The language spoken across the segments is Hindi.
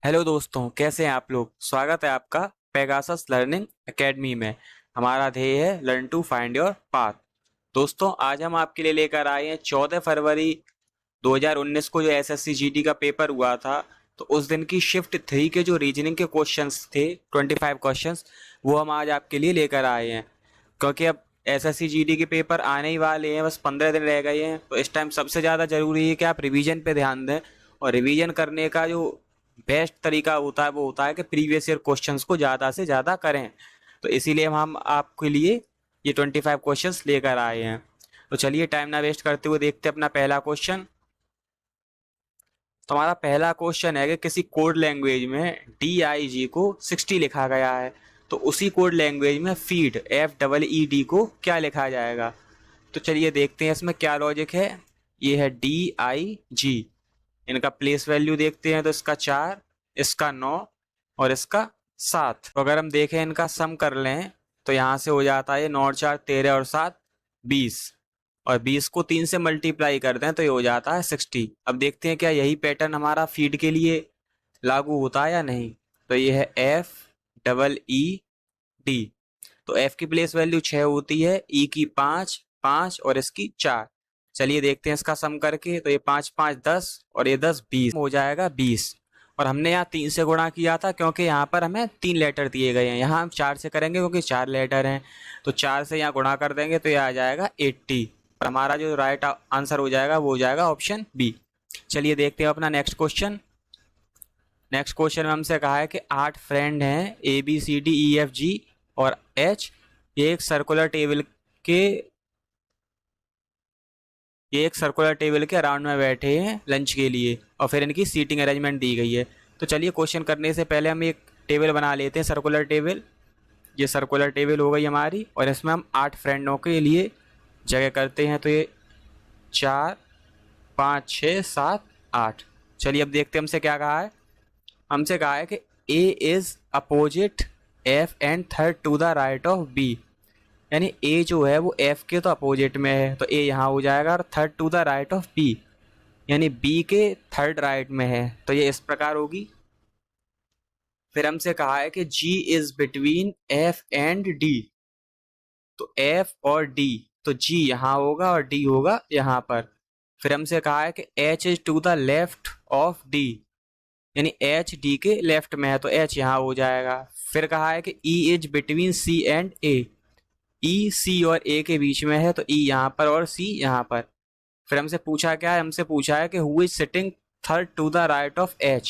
हेलो दोस्तों, कैसे हैं आप लोग। स्वागत है आपका पेगासस लर्निंग एकेडमी में। हमारा ध्येय है learn to find your path. दोस्तों, आज हम आपके लिए लेकर आए हैं 14 फरवरी 2019 को जो एसएससी जीडी का पेपर हुआ था, तो उस दिन की शिफ्ट 3 के जो रीजनिंग के क्वेश्चंस थे 25 क्वेश्चंस, वो हम आज आपके लिए लेकर आए हैं। क्योंकि अब एसएससी जीडी के पेपर आने ही वाले हैं, बस 15 दिन रह गए हैं, तो इस टाइम सबसे ज़्यादा ज़रूरी है कि आप रिवीजन पे ध्यान दें। और रिवीजन करने का जो बेस्ट तरीका होता है वो होता है कि प्रीवियस ईयर क्वेश्चंस को ज़्यादा से ज़्यादा करें। तो इसीलिए हम आपके लिए ये 25 क्वेश्चंस लेकर आए हैं। तो चलिए टाइम ना वेस्ट करते हुए देखते हैं अपना पहला क्वेश्चन। तो हमारा पहला क्वेश्चन है कि किसी कोड लैंग्वेज में DIG को 60 लिखा गया है, तो उसी कोड लैंग्वेज में फीड FEED को क्या लिखा जाएगा। तो चलिए देखते हैं इसमें क्या लॉजिक है। ये है DIG, इनका प्लेस वैल्यू देखते हैं तो इसका 4, इसका 9 और इसका 7। तो अगर हम देखें इनका सम कर लें तो यहाँ से हो जाता है 9 और 4 13 और 7 20, और 20 को 3 से मल्टीप्लाई कर दें तो ये हो जाता है 60। अब देखते हैं क्या यही पैटर्न हमारा फीड के लिए लागू होता है या नहीं। तो ये है FEED। तो F की प्लेस वैल्यू 6 होती है, E की 5 5 और इसकी 4। चलिए देखते हैं इसका सम करके। तो ये 5 5 10 और ये 10 20 हो जाएगा 20। और हमने यहाँ 3 से गुणा किया था क्योंकि यहाँ पर हमें 3 लेटर दिए गए हैं। यहाँ हम 4 से करेंगे क्योंकि 4 लेटर हैं, तो 4 से यहाँ गुणा कर देंगे तो ये आ जाएगा 80। और हमारा जो राइट आंसर हो जाएगा वो हो जाएगा ऑप्शन बी। चलिए देखते हैं अपना नेक्स्ट क्वेश्चन। नेक्स्ट क्वेश्चन में हमसे कहा है कि 8 फ्रेंड हैं ABCDEFG और H, ये एक सर्कुलर टेबल के ये एक सर्कुलर टेबल के अराउंड में बैठे हैं लंच के लिए, और फिर इनकी सीटिंग अरेंजमेंट दी गई है। तो चलिए क्वेश्चन करने से पहले हम एक टेबल बना लेते हैं, सर्कुलर टेबल। ये सर्कुलर टेबल हो गई हमारी, और इसमें हम 8 फ्रेंडों के लिए जगह करते हैं। तो ये 4 5 6 7 8। चलिए अब देखते हैं हमसे क्या कहा है। हमसे कहा है कि A is opposite F and third to the right of B। यानी A जो है वो F के तो अपोजिट में है, तो A यहाँ हो जाएगा, और third to the right of B यानी B के थर्ड राइट में है, तो ये इस प्रकार होगी। फिर हमसे कहा है कि G is between F and D। तो F और D, तो G यहाँ होगा और D होगा यहाँ पर। फिर हमसे कहा है कि H is to the left of D, यानी H D के लेफ्ट में है, तो H यहाँ हो जाएगा। फिर कहा है कि E is between C and A। E C और A के बीच में है, तो E यहाँ पर और C यहाँ पर। फिर हमसे पूछा क्या है, हमसे पूछा है कि who is sitting third to the right of H,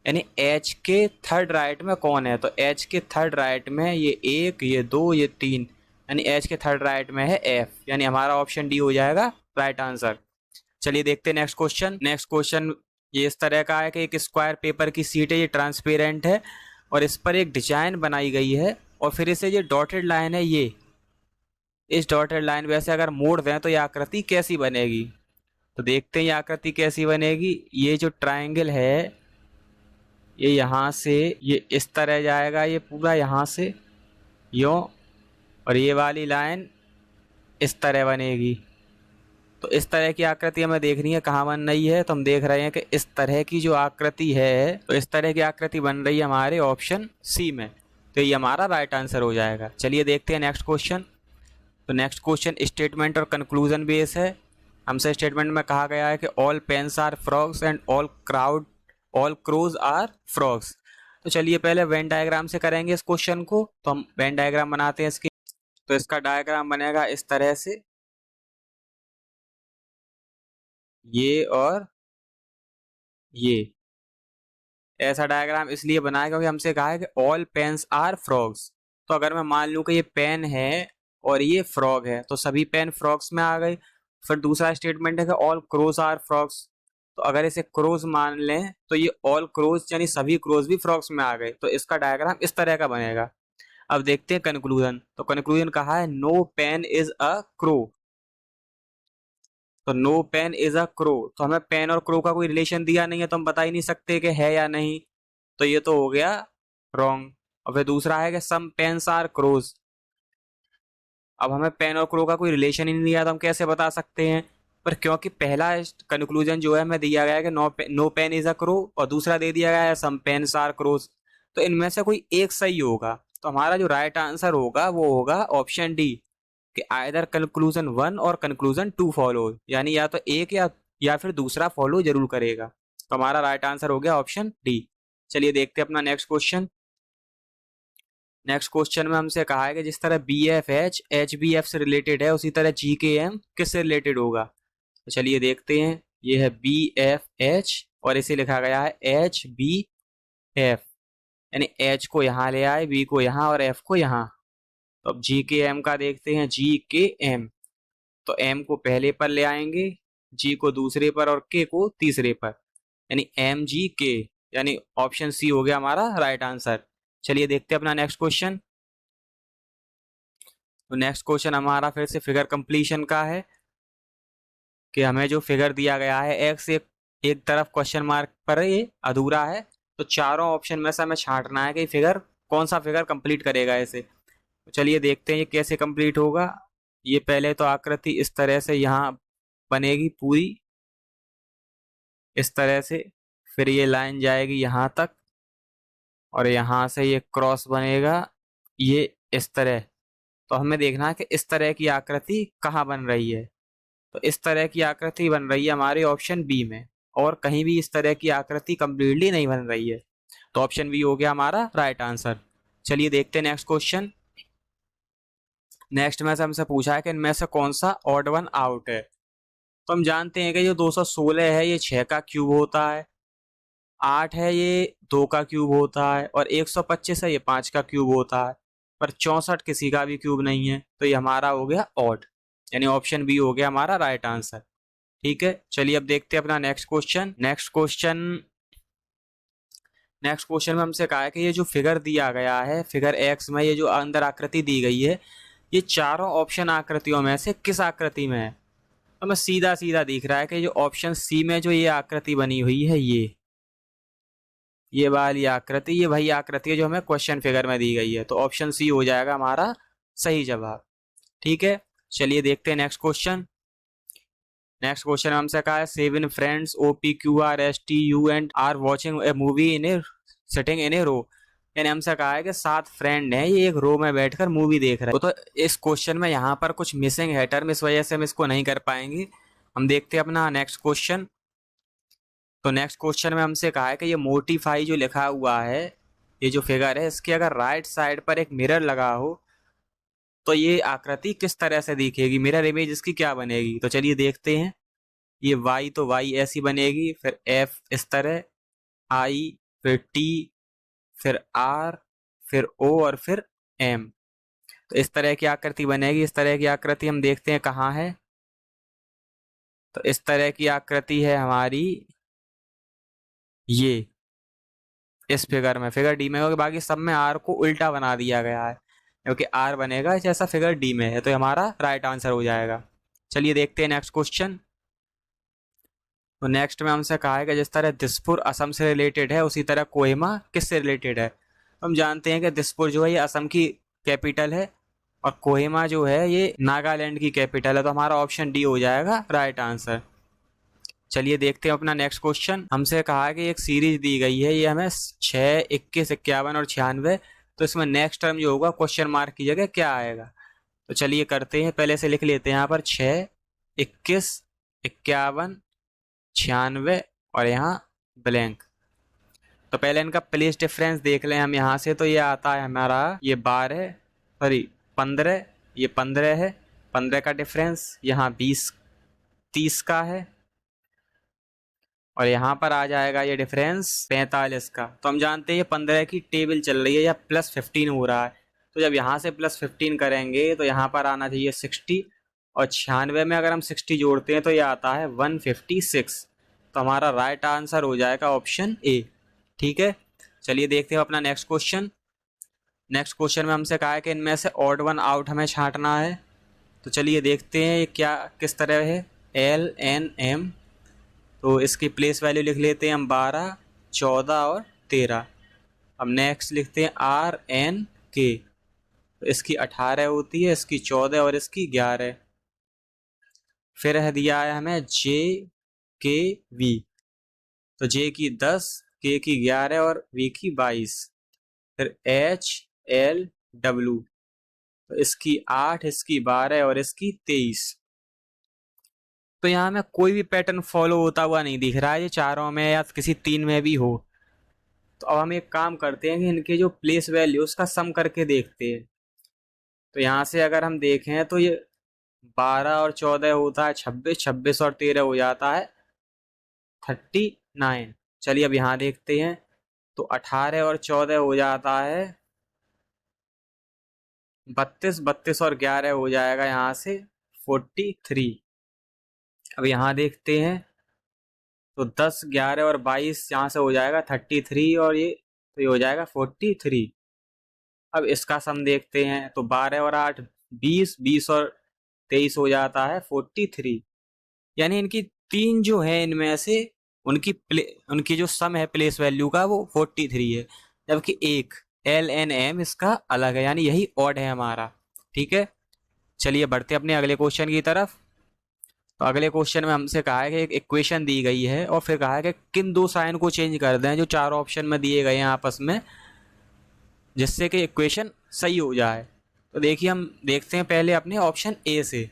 यानी H के थर्ड राइट में कौन है। तो H के थर्ड राइट में ये 1 ये 2 ये 3, यानी H के थर्ड राइट में है F, यानी हमारा ऑप्शन डी हो जाएगा राइट आंसर। चलिए देखते हैं नेक्स्ट क्वेश्चन। नेक्स्ट क्वेश्चन ये इस तरह का है कि एक स्क्वायर पेपर की सीट है, ये ट्रांसपेरेंट है और इस पर एक डिजाइन बनाई गई है, और फिर इसे ये डॉटेड लाइन है, ये इस डॉटेड लाइन वैसे अगर मोड़ दें तो ये आकृति कैसी बनेगी। तो देखते हैं ये आकृति कैसी बनेगी। ये जो ट्रायंगल है ये यहाँ से ये इस तरह जाएगा, ये पूरा यहाँ से यूँ, और ये वाली लाइन इस तरह बनेगी। तो इस तरह की आकृति हमें देखनी है, कहाँ बन रही है। तो हम देख रहे हैं कि इस तरह की जो आकृति है, तो इस तरह की आकृति बन रही है हमारे ऑप्शन सी में, तो ये हमारा राइट आंसर हो जाएगा। चलिए देखते हैं नेक्स्ट क्वेश्चन। तो नेक्स्ट क्वेश्चन स्टेटमेंट और कंक्लूजन बेस है। हमसे स्टेटमेंट में कहा गया है कि all pens are frogs and all crows are frogs. तो चलिए पहले वेन डायग्राम से करेंगे इस क्वेश्चन को। तो हम वेन डायग्राम बनाते हैं इसकी। तो इसका डायग्राम बनेगा इस तरह से, ये और ये ऐसा डायग्राम इसलिए बनाया क्योंकि हमसे कहा है कि ऑल पेन्स आर फ्रॉग्स। तो अगर मैं मान लूँ कि ये पेन है और ये फ्रॉग है, तो सभी पेन फ्रॉग्स में आ गई। फिर दूसरा स्टेटमेंट है कि ऑल क्रोज आर फ्रॉग्स। तो अगर इसे क्रोज मान लें तो ये ऑल क्रोज यानी सभी क्रोज भी फ्रॉग्स में आ गए, तो इसका डायग्राम इस तरह का बनेगा। अब देखते हैं कंक्लूजन। तो कंक्लूजन कहा है no pen is a crow. तो no pen is a crow, तो हमें पेन और क्रो का कोई रिलेशन दिया नहीं है, तो हम बता ही नहीं सकते कि है या नहीं, तो ये तो हो गया रॉन्ग। और फिर दूसरा है कि सम पेन्स आर क्रोज। अब हमें पेन और क्रो का कोई रिलेशन ही नहीं दिया, तो हम कैसे बता सकते हैं। पर क्योंकि पहला कंक्लूजन जो है हमें दिया गया है कि no pen is a crow, और दूसरा दे दिया गया है सम पेन्स आर क्रोज, तो इनमें से कोई एक सही होगा। तो हमारा जो राइट आंसर होगा वो होगा ऑप्शन डी, कि आइदर कंक्लूजन 1 और कंक्लूजन 2 फॉलो, यानी या तो एक या फिर दूसरा फॉलो जरूर करेगा। तो हमारा राइट आंसर हो गया ऑप्शन डी। चलिए देखते हैं अपना नेक्स्ट क्वेश्चन। नेक्स्ट क्वेश्चन में हमसे कहा है कि जिस तरह B F H B F से रिलेटेड है, उसी तरह जी के एम किससे रिलेटेड होगा। तो चलिए देखते हैं। ये है बी एफ एच और इसे लिखा गया है एच बी एफ, यानी एच को यहाँ ले आए, बी को यहाँ और एफ को यहाँ। तो अब जी के एम का देखते हैं। जी के एम, तो एम को पहले पर ले आएंगे, जी को दूसरे पर और के को तीसरे पर, यानी एम जी के, यानी ऑप्शन सी हो गया हमारा राइट आंसर। चलिए देखते हैं अपना नेक्स्ट क्वेश्चन। तो नेक्स्ट क्वेश्चन हमारा फिर से फिगर कंप्लीशन का है, कि हमें जो फिगर दिया गया है एक्स एक तरफ क्वेश्चन मार्क पर ये अधूरा है, तो चारों ऑप्शन में से हमें छांटना है कि फिगर कौन सा फिगर कंप्लीट करेगा इसे। तो चलिए देखते हैं ये कैसे कंप्लीट होगा। ये पहले तो आकृति इस तरह से यहाँ बनेगी पूरी, इस तरह से, फिर ये लाइन जाएगी यहाँ तक और यहाँ से ये क्रॉस बनेगा ये इस तरह। तो हमें देखना है कि इस तरह की आकृति कहाँ बन रही है। तो इस तरह की आकृति बन रही है हमारे ऑप्शन बी में, और कहीं भी इस तरह की आकृति कंप्लीटली नहीं बन रही है। तो ऑप्शन बी हो गया हमारा राइट आंसर। चलिए देखते हैं नेक्स्ट क्वेश्चन। नेक्स्ट में से हमसे पूछा है कि इनमें से कौन सा ऑड वन आउट है। तो हम जानते हैं कि जो 216 है ये 6 का क्यूब होता है, 8 है ये 2 का क्यूब होता है, और 125 है ये 5 का क्यूब होता है, पर 64 किसी का भी क्यूब नहीं है। तो ये हमारा हो गया ऑड, यानी ऑप्शन बी हो गया हमारा राइट आंसर। ठीक है, चलिए अब देखते हैं अपना नेक्स्ट क्वेश्चन। नेक्स्ट क्वेश्चन में हमसे कहा है कि ये जो फिगर दिया गया है, फिगर एक्स में ये जो अंदर आकृति दी गई है, ये चारों ऑप्शन आकृतियों में से किस आकृति में है। तो हमें सीधा सीधा दिख रहा है कि जो ऑप्शन सी में जो ये आकृति बनी हुई है, ये वाली आकृति, ये वही आकृति है जो हमें क्वेश्चन फिगर में दी गई है। तो ऑप्शन सी हो जाएगा हमारा सही जवाब। ठीक है, चलिए देखते हैं नेक्स्ट क्वेश्चन। नेक्स्ट क्वेश्चन हमसे कहा है 7 friends O P Q R S T U and are watching a movie in a sitting in a row, यानी हमसे कहा है कि 7 फ्रेंड हैं, ये एक रो में बैठकर मूवी देख रहे हैं। तो इस क्वेश्चन में यहाँ पर कुछ मिसिंग है टर्म, इस वजह से हम इसको नहीं कर पाएंगे। हम देखते हैं अपना नेक्स्ट क्वेश्चन। तो नेक्स्ट क्वेश्चन में हमसे कहा है कि ये मोटिफाई जो लिखा हुआ है, ये जो फिगर है, इसके अगर राइट साइड पर एक मिरर लगा हो तो ये आकृति किस तरह से दिखेगी, मिरर इमेज इसकी क्या बनेगी। तो चलिए देखते हैं। ये वाई तो वाई ऐसी बनेगी, फिर एफ इस तरह, आई, फिर टी, फिर आर, फिर ओ और फिर एम। तो इस तरह की आकृति बनेगी। इस तरह की आकृति हम देखते हैं कहाँ है। तो इस तरह की आकृति है हमारी ये इस फिगर में, फिगर डी में, क्योंकि बाकी सब में आर को उल्टा बना दिया गया है, क्योंकि आर बनेगा जैसा फिगर डी में है। तो हमारा राइट आंसर हो जाएगा। चलिए देखते हैं नेक्स्ट क्वेश्चन। तो नेक्स्ट में हमसे कहा है कि जिस तरह दिसपुर असम से रिलेटेड है, उसी तरह कोहिमा किससे रिलेटेड है। तो हम जानते हैं कि दिसपुर जो है ये असम की कैपिटल है, और कोहिमा जो है ये नागालैंड की कैपिटल है। तो हमारा ऑप्शन डी हो जाएगा राइट आंसर। चलिए देखते हैं अपना नेक्स्ट क्वेश्चन। हमसे कहा कि एक सीरीज दी गई है, ये हमें 6, 21, 51 और 96, तो इसमें नेक्स्ट टर्म जो होगा क्वेश्चन मार्क की जगह क्या आएगा। तो चलिए करते हैं, पहले से लिख लेते हैं यहाँ पर 6, 21, 51, 96 और यहाँ ब्लैंक। तो पहले इनका प्लेस डिफरेंस देख लें हम यहाँ से। तो ये आता है हमारा ये 12, सॉरी 15, ये 15 है, 15 का डिफरेंस, यहाँ 20, 30 का है, और यहाँ पर आ जाएगा ये डिफरेंस 45 का। तो हम जानते हैं ये 15 की टेबल चल रही है या +15 हो रहा है। तो जब यहाँ से +15 करेंगे तो यहाँ पर आना चाहिए 60, और 96 में अगर हम 60 जोड़ते हैं तो ये आता है 156। तो हमारा राइट आंसर हो जाएगा ऑप्शन ए। ठीक है, चलिए देखते हैं अपना नेक्स्ट क्वेश्चन। नेक्स्ट क्वेश्चन में हमसे कहा है कि इनमें से ऑड वन आउट हमें छांटना है। तो चलिए देखते हैं ये क्या किस तरह है। एल एन एम, तो इसकी प्लेस वैल्यू लिख लेते हैं हम 12, 14 और 13। अब नेक्स्ट लिखते हैं आर एन के, तो इसकी 18 होती है, इसकी 14 और इसकी 11। फिर है दिया है हमें जे के वी, तो जे की 10, के की 11 और वी की 22। फिर एच एल डब्ल्यू, तो इसकी 8, इसकी 12 और इसकी 23। तो यहाँ हमें कोई भी पैटर्न फॉलो होता हुआ नहीं दिख रहा है, ये चारों में या किसी तीन में भी हो। तो अब हम एक काम करते हैं कि इनके जो प्लेस वैल्यू उसका सम करके देखते हैं। तो यहाँ से अगर हम देखें तो ये 12 और 14 होता है 26, 26 और 13 हो जाता है 39। चलिए अब यहाँ देखते हैं, तो 18 और 14 हो जाता है 32, 32 और 11 हो जाएगा यहाँ से 43। अब यहाँ देखते हैं, तो 10, 11 और 22 यहाँ से हो जाएगा 33 और ये तो ये हो जाएगा 43। अब इसका सम देखते हैं, तो 12 और 8 20, 20 और 23 हो जाता है 43। यानी इनकी तीन जो है इनमें से उनकी जो सम है प्लेस वैल्यू का वो 43 है, जबकि एक एल एन एम इसका अलग है, यानी यही ऑड है हमारा। ठीक है, चलिए बढ़ते अपने अगले क्वेश्चन की तरफ। तो अगले क्वेश्चन में हमसे कहा है कि एक इक्वेशन दी गई है और फिर कहा है कि किन दो साइन को चेंज कर दें जो चारों ऑप्शन में दिए गए हैं आपस में, जिससे कि इक्वेशन सही हो जाए। तो देखिए हम देखते हैं पहले अपने ऑप्शन ए से।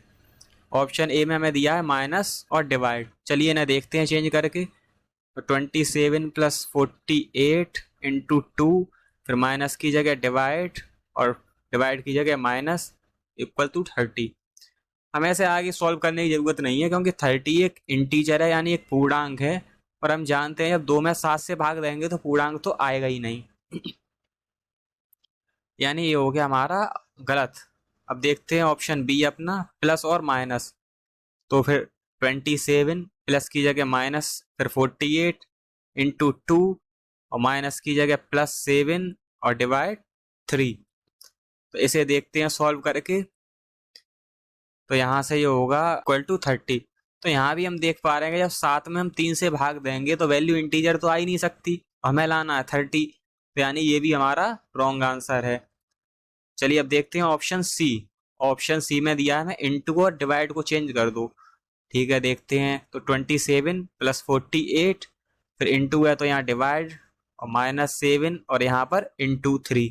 ऑप्शन ए में हमें दिया है माइनस और डिवाइड। चलिए ना देखते हैं चेंज करके। तो 27 प्लस 48 इंटू 2, फिर माइनस की जगह डिवाइड और डिवाइड की जगह माइनस इक्वल टू 30। हमें ऐसे आगे सॉल्व करने की ज़रूरत नहीं है, क्योंकि 30 एक इंटीजर है, यानी एक पूर्णांक है, और हम जानते हैं जब 2 में 7 से भाग देंगे तो पूर्णांक तो आएगा ही नहीं। यानी ये हो गया हमारा गलत। अब देखते हैं ऑप्शन बी अपना, प्लस और माइनस। तो फिर 27 प्लस की जगह माइनस, फिर 48 इंटू 2 और माइनस की जगह प्लस 7 और डिवाइड 3। तो इसे देखते हैं सॉल्व करके। तो यहाँ से ये होगा इक्वल टू 30। तो यहाँ भी हम देख पा रहे हैं कि जब 7 में हम 3 से भाग देंगे तो वैल्यू इंटीजर तो आ ही नहीं सकती, हमें लाना है 30। तो यानी ये भी हमारा रॉन्ग आंसर है। चलिए अब देखते हैं ऑप्शन सी। ऑप्शन सी में दिया है मैं इंटू और डिवाइड को चेंज कर दो। ठीक है, देखते हैं। तो 27 प्लस 48, फिर इंटू है तो यहाँ डिवाइड और माइनस 7 और यहाँ पर इंटू 3।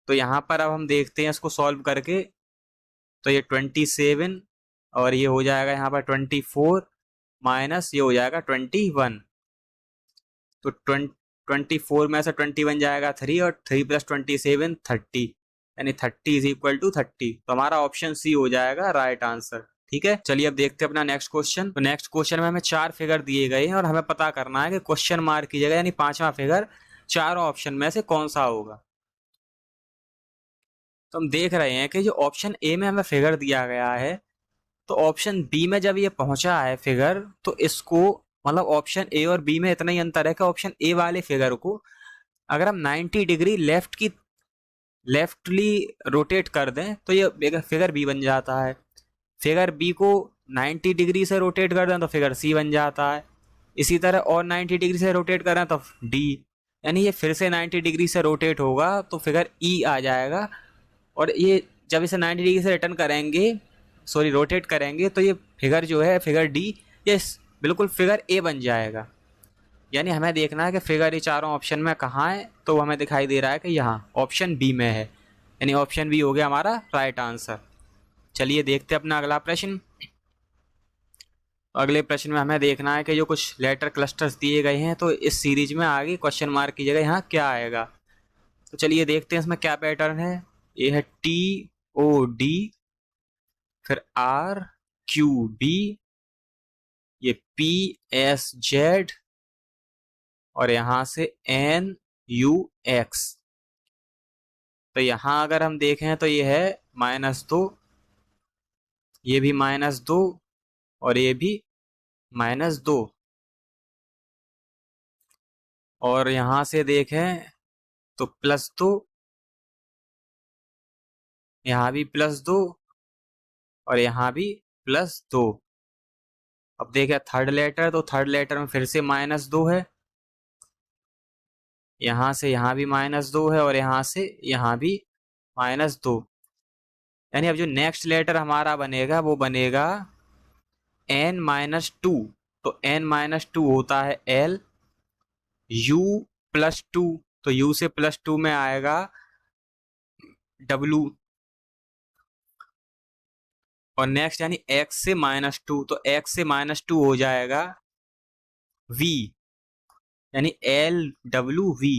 तो यहाँ पर अब हम देखते हैं इसको सॉल्व करके। तो ये 27 और ये हो जाएगा यहाँ पर 24 माइनस ये हो जाएगा 21। तो 24 में से 21 जाएगा 3 और 3 प्लस 27 30, यानी 30 इज इक्वल टू 30। तो हमारा ऑप्शन सी हो जाएगा राइट आंसर। ठीक है, चलिए अब देखते हैं अपना नेक्स्ट क्वेश्चन। तो नेक्स्ट क्वेश्चन में हमें 4 फिगर दिए गए हैं और हमें पता करना है कि क्वेश्चन मार्क की जगह यानी 5वां फिगर चारों ऑप्शन में से कौन सा होगा। तो हम देख रहे हैं कि जो ऑप्शन ए में हमें फिगर दिया गया है, तो ऑप्शन बी में जब ये पहुंचा है फिगर, तो इसको मतलब ऑप्शन ए और बी में इतना ही अंतर है कि ऑप्शन ए वाले फिगर को अगर हम 90 डिग्री लेफ्टली रोटेट कर दें तो ये फिगर बी बन जाता है। फिगर बी को 90 डिग्री से रोटेट कर दें तो फिगर सी बन जाता है। इसी तरह और 90 डिग्री से रोटेट करें तो डी, यानी ये फिर से 90 डिग्री से रोटेट होगा तो फिगर ई आ जाएगा। और ये जब इसे 90 डिग्री से रिटर्न करेंगे, सॉरी रोटेट करेंगे, तो ये फिगर जो है फिगर डी, ये बिल्कुल फिगर ए बन जाएगा। यानी हमें देखना है कि फिगर ये चारों ऑप्शन में कहाँ है, तो हमें दिखाई दे रहा है कि यहाँ ऑप्शन बी में है, यानी ऑप्शन बी हो गया हमारा राइट आंसर। चलिए देखते हैं अपना अगला प्रश्न। अगले प्रश्न में हमें देखना है कि जो कुछ लेटर क्लस्टर्स दिए गए हैं, तो इस सीरीज में आगे क्वेश्चन मार्क की जगह यहाँ क्या आएगा। तो चलिए देखते हैं इसमें क्या पैटर्न है। ये है टी ओ डी, फिर आर क्यू बी, ये पी एस जेड और यहां से एन यू एक्स। तो यहां अगर हम देखें तो ये है -2, ये भी -2 और ये भी -2। और यहां से देखें तो +2, यहाँ भी +2 और यहाँ भी +2। अब देखें थर्ड लेटर, तो थर्ड लेटर में फिर से -2 है, यहाँ से यहाँ भी -2 है और यहाँ से यहाँ भी -2। यानी अब जो नेक्स्ट लेटर हमारा बनेगा वो बनेगा n-2। तो n-2 होता है l, u +2, तो u से +2 में आएगा w, और नेक्स्ट यानी x से -2, तो x से -2 हो जाएगा v, यानी LWV।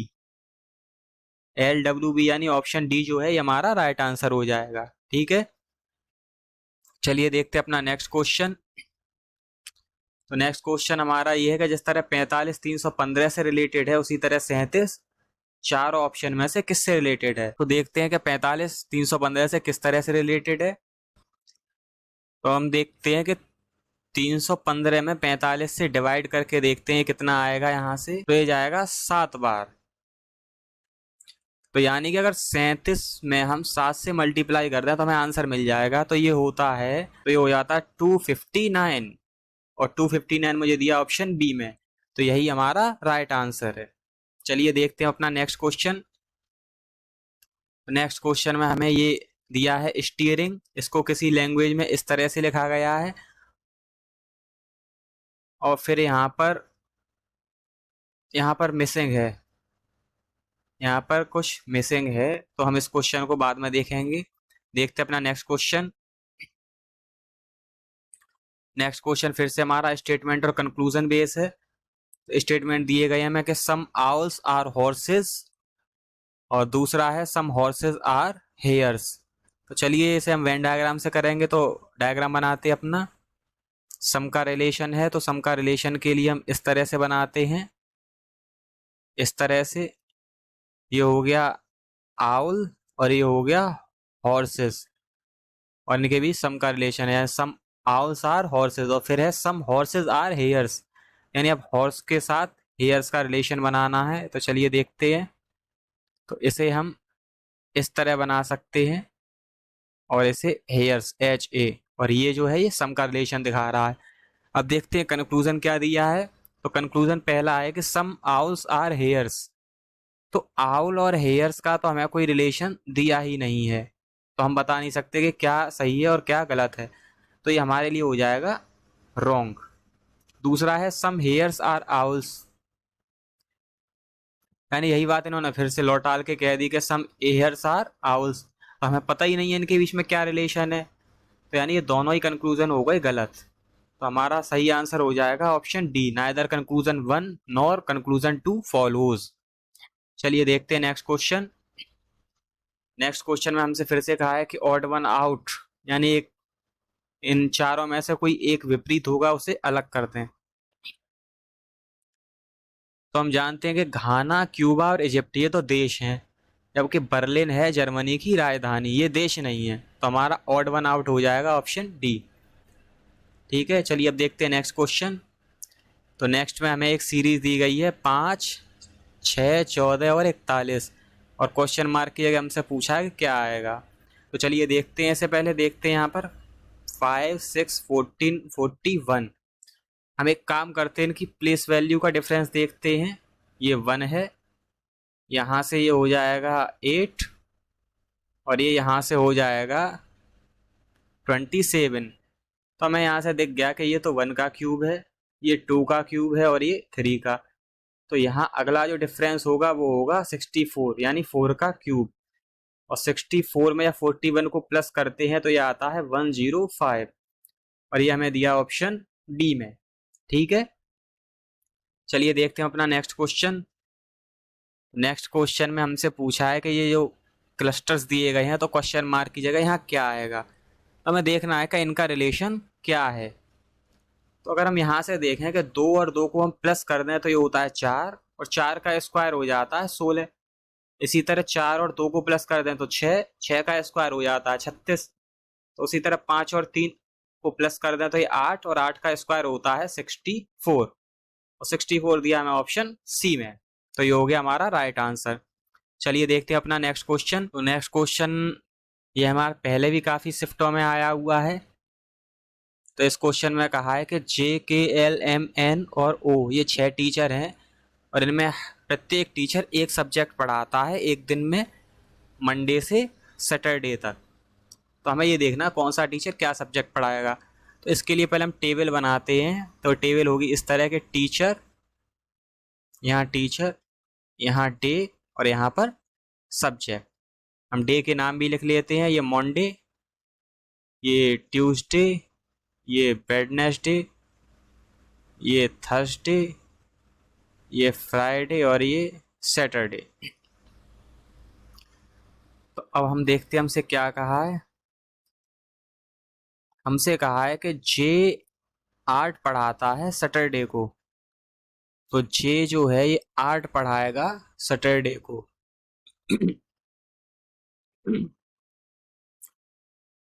LWV यानी ऑप्शन डी जो है ये हमारा राइट आंसर हो जाएगा। ठीक है, चलिए देखते हैं अपना नेक्स्ट क्वेश्चन। तो नेक्स्ट क्वेश्चन हमारा ये है कि जिस तरह 45 315 से रिलेटेड है, उसी तरह 37 चार ऑप्शन में से किससे रिलेटेड है। तो देखते हैं कि 45 315 से किस तरह से रिलेटेड है। तो हम देखते हैं कि 315 में 45 से डिवाइड करके देखते हैं कितना आएगा। यहाँ से तो ये जाएगा 7 बार। तो यानी कि अगर 37 में हम 7 से मल्टीप्लाई कर दें तो हमें आंसर मिल जाएगा। तो ये होता है, तो ये हो जाता है 259, और 259 मुझे दिया ऑप्शन बी में, तो यही हमारा राइट आंसर है। चलिए देखते हैं अपना नेक्स्ट क्वेश्चन। नेक्स्ट क्वेश्चन में हमें ये दिया है स्टीयरिंग, इसको किसी लैंग्वेज में इस तरह से लिखा गया है, और फिर यहाँ पर मिसिंग है, यहाँ पर कुछ मिसिंग है, तो हम इस क्वेश्चन को बाद में देखेंगे। देखते हैं अपना नेक्स्ट क्वेश्चन। नेक्स्ट क्वेश्चन फिर से हमारा स्टेटमेंट और कंक्लूजन बेस है। तो स्टेटमेंट दिए गए हमें कि सम आउल्स आर हॉर्सेस, और दूसरा है सम हॉर्सेस आर हेयर्स। तो चलिए इसे हम वेन डायग्राम से करेंगे। तो डायग्राम बनाते हैं अपना। सम का रिलेशन है, तो सम का रिलेशन के लिए हम इस तरह से बनाते हैं, इस तरह से। ये हो गया आउल और ये हो गया हॉर्सेस, और इनके भी सम का रिलेशन है। सम आउल्स आर हॉर्सेस, और फिर है सम हॉर्सेस आर हेयर्स, यानी अब हॉर्स के साथ हेयर्स का रिलेशन बनाना है। तो चलिए देखते हैं। तो इसे हम इस तरह बना सकते हैं, और इसे हेयर्स HA, और ये जो है ये सम का रिलेशन दिखा रहा है। अब देखते हैं कंक्लूजन क्या दिया है। तो कंक्लूजन पहला है कि सम आउल्स आर हेयर्स। तो आउल और हेयर्स का तो हमें कोई रिलेशन दिया ही नहीं है, तो हम बता नहीं सकते कि क्या सही है और क्या गलत है, तो ये हमारे लिए हो जाएगा रॉन्ग। दूसरा है सम हेयर्स आर आउल्स, यानी यही बात इन्होंने फिर से लौटाल के कह दी कि सम हेयर्स आर आउल्स, तो हमें पता ही नहीं है इनके बीच में क्या रिलेशन है, तो यानी ये दोनों ही कंक्लूजन हो गए गलत। तो हमारा सही आंसर हो जाएगा option D, neither conclusion 1 nor conclusion 2 follows. चलिए देखते हैं नेक्स्ट क्वेश्चन। नेक्स्ट क्वेश्चन में हमसे फिर से कहा है कि ऑड वन आउट, यानी एक इन चारों में से कोई एक विपरीत होगा, उसे अलग करते हैं। तो हम जानते हैं कि घाना, क्यूबा और इजिप्ट ये तो देश हैं, जबकि बर्लिन है जर्मनी की राजधानी, ये देश नहीं है। तो हमारा ऑड वन आउट हो जाएगा ऑप्शन डी। ठीक है, चलिए अब देखते हैं नेक्स्ट क्वेश्चन। तो नेक्स्ट में हमें एक सीरीज दी गई है 5, 6, 14 और 41, और क्वेश्चन मार्क की जगह हमसे पूछा है कि क्या आएगा। तो चलिए देखते हैं। इससे पहले देखते हैं यहाँ पर 5, 6, 14, 41। हम एक काम करते हैं, इनकी प्लेस वैल्यू का डिफरेंस देखते हैं। ये 1 है, यहाँ से ये हो जाएगा 8, और ये यहाँ से हो जाएगा 27। तो हमें यहाँ से दिख गया कि ये तो 1 का क्यूब है, ये 2 का क्यूब है, और ये 3 का। तो यहाँ अगला जो डिफरेंस होगा वो होगा 64, यानी 4 का क्यूब, और 64 में या 41 को प्लस करते हैं तो ये आता है 105, और ये हमें दिया ऑप्शन डी में। ठीक है, चलिए देखते हैं अपना नेक्स्ट क्वेश्चन। नेक्स्ट क्वेश्चन में हमसे पूछा है कि ये जो क्लस्टर्स दिए गए हैं, तो क्वेश्चन मार्क की जगह यहाँ क्या आएगा। तो हमें देखना है कि इनका रिलेशन क्या है। तो अगर हम यहाँ से देखें कि 2 और 2 को हम प्लस कर दें तो ये होता है 4, और 4 का स्क्वायर हो जाता है 16। इसी तरह 4 और 2 को प्लस कर दें तो 6, 6 का स्क्वायर हो जाता है 36। तो उसी तरह 5 और 3 को प्लस कर दें तो ये 8, और 8 का स्क्वायर होता है 64, और 64 दिया हमें ऑप्शन सी में। तो ये हो गया हमारा राइट आंसर। चलिए देखते हैं अपना नेक्स्ट क्वेश्चन। तो नेक्स्ट क्वेश्चन ये हमारा पहले भी काफ़ी शिफ्टों में आया हुआ है। तो इस क्वेश्चन में कहा है कि JKLMN और O ये 6 टीचर हैं, और इनमें प्रत्येक टीचर एक सब्जेक्ट पढ़ाता है एक दिन में, मंडे से सैटरडे तक। तो हमें ये देखना कौन सा टीचर क्या सब्जेक्ट पढ़ाएगा। तो इसके लिए पहले हम टेबल बनाते हैं। तो टेबल होगी इस तरह के, टीचर, यहाँ डे और यहाँ पर सब्जेक्ट। हम डे के नाम भी लिख लेते हैं, ये मंडे, ये ट्यूसडे, ये वेडनेसडे, ये थर्सडे, ये फ्राइडे और ये सैटरडे। तो अब हम देखते हैं हमसे क्या कहा है। हमसे कहा है कि जे आर्ट पढ़ाता है सैटरडे को। तो जे जो है ये आर्ट पढ़ाएगा सैटरडे को।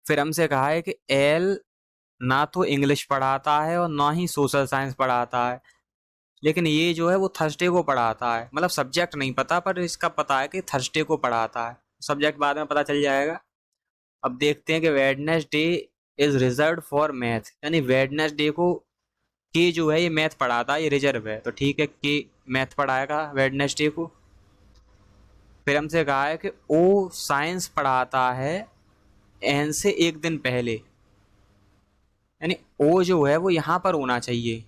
फिर हमसे कहा है कि एल ना तो इंग्लिश पढ़ाता है और ना ही सोशल साइंस पढ़ाता है, लेकिन ये जो है वो थर्सडे को पढ़ाता है। मतलब सब्जेक्ट नहीं पता, पर इसका पता है कि थर्सडे को पढ़ाता है। सब्जेक्ट बाद में पता चल जाएगा। अब देखते हैं कि Wednesday is reserve for math, यानी वेडनेसडे को के जो है ये मैथ पढ़ाता है, ये रिजर्व है। तो ठीक है, के मैथ पढ़ाएगा वेडनेसडे को। फिर हमसे कहा है कि ओ साइंस पढ़ाता है एन से एक दिन पहले, यानी ओ जो है वो यहाँ पर होना चाहिए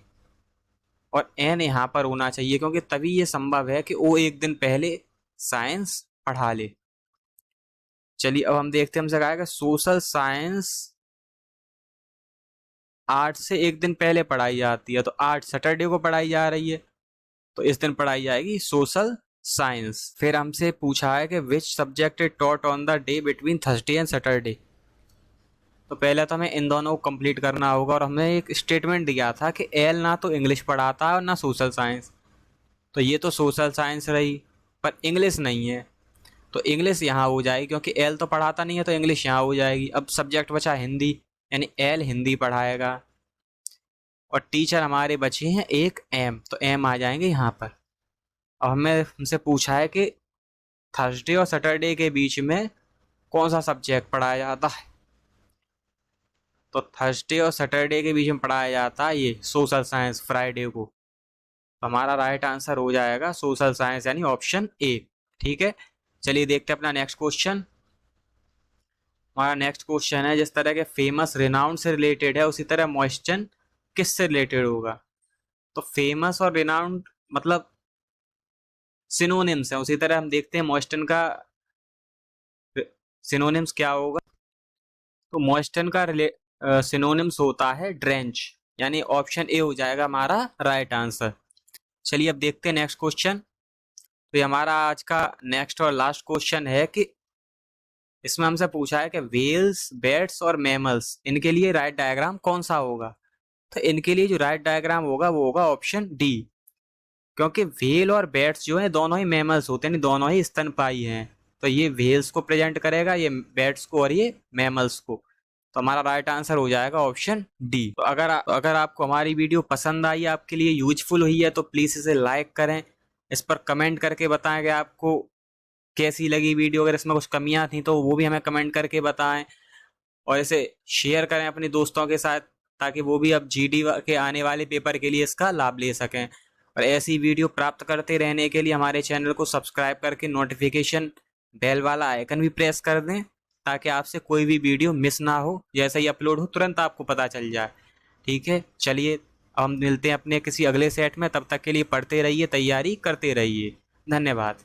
और एन यहाँ पर होना चाहिए, क्योंकि तभी ये संभव है कि ओ एक दिन पहले साइंस पढ़ा ले। चलिए अब हम देखते हैं हमसे कहा है कि सोशल साइंस आर्ट से एक दिन पहले पढ़ाई जाती है। तो आर्ट सैटरडे को पढ़ाई जा रही है, तो इस दिन पढ़ाई जाएगी सोशल साइंस। फिर हमसे पूछा है कि which subject is taught on the day between Thursday and Saturday. तो पहले तो हमें इन दोनों को कंप्लीट करना होगा, और हमने एक स्टेटमेंट दिया था कि एल ना तो इंग्लिश पढ़ाता है और ना सोशल साइंस। तो ये तो सोशल साइंस रही, पर इंग्लिश नहीं है, तो इंग्लिश यहाँ हो जाएगी, क्योंकि एल तो पढ़ाता नहीं है तो इंग्लिश यहाँ हो जाएगी। अब सब्जेक्ट बचा हिंदी, यानी एल हिंदी पढ़ाएगा, और टीचर हमारे बचे हैं एक एम, तो एम आ जाएंगे यहाँ पर। अब हमें हमसे पूछा है कि थर्सडे और सैटरडे के बीच में कौन सा सब्जेक्ट पढ़ाया जाता है। तो थर्सडे और सैटरडे के बीच में पढ़ाया जाता है ये सोशल साइंस फ्राइडे को। तो हमारा राइट आंसर हो जाएगा सोशल साइंस, यानी ऑप्शन ए। ठीक है, चलिए देखते हैं अपना नेक्स्ट क्वेश्चन। हमारा नेक्स्ट क्वेश्चन है, जिस तरह के फेमस रिनाउंड से रिलेटेड है, उसी तरह मॉइस्चर किससे रिलेटेड होगा। तो फेमस और रिनाउंड मतलब सिनोनिम्स है, उसी तरह हम देखते हैं मॉइस्चर का सिनोनिम्स क्या होगा। तो मॉइस्चर का सिनोनिम्स होता है ड्रेंच, यानी ऑप्शन ए हो जाएगा हमारा राइट आंसर। चलिए अब देखते हैं नेक्स्ट क्वेश्चन। तो ये हमारा आज का नेक्स्ट और लास्ट क्वेश्चन है कि इसमें हमसे पूछा है कि व्हेल्स, बैट्स और मैमल्स, इनके लिए राइट डायग्राम कौन सा होगा। तो इनके लिए जो राइट डायग्राम होगा वो होगा ऑप्शन डी, क्योंकि व्हेल और बैट्स जो है दोनों ही मैमल्स होते हैं, दोनों ही स्तनपायी हैं। तो ये व्हेल्स को प्रेजेंट करेगा, ये बैट्स को, और ये मैमल्स को। तो हमारा राइट आंसर हो जाएगा ऑप्शन डी। तो अगर आपको हमारी वीडियो पसंद आई, आपके लिए यूजफुल हुई है, तो प्लीज़ इसे लाइक करें, इस पर कमेंट करके बताएं कि आपको कैसी लगी वीडियो। अगर इसमें कुछ कमियां थी तो वो भी हमें कमेंट करके बताएं, और इसे शेयर करें अपने दोस्तों के साथ, ताकि वो भी अब जीडी के आने वाले पेपर के लिए इसका लाभ ले सकें। और ऐसी वीडियो प्राप्त करते रहने के लिए हमारे चैनल को सब्सक्राइब करके नोटिफिकेशन बेल वाला आइकन भी प्रेस कर दें, ताकि आपसे कोई भी वीडियो मिस ना हो, जैसे ही अपलोड हो तुरंत आपको पता चल जाए। ठीक है, चलिए हम मिलते हैं अपने किसी अगले सेट में, तब तक के लिए पढ़ते रहिए, तैयारी करते रहिए। धन्यवाद।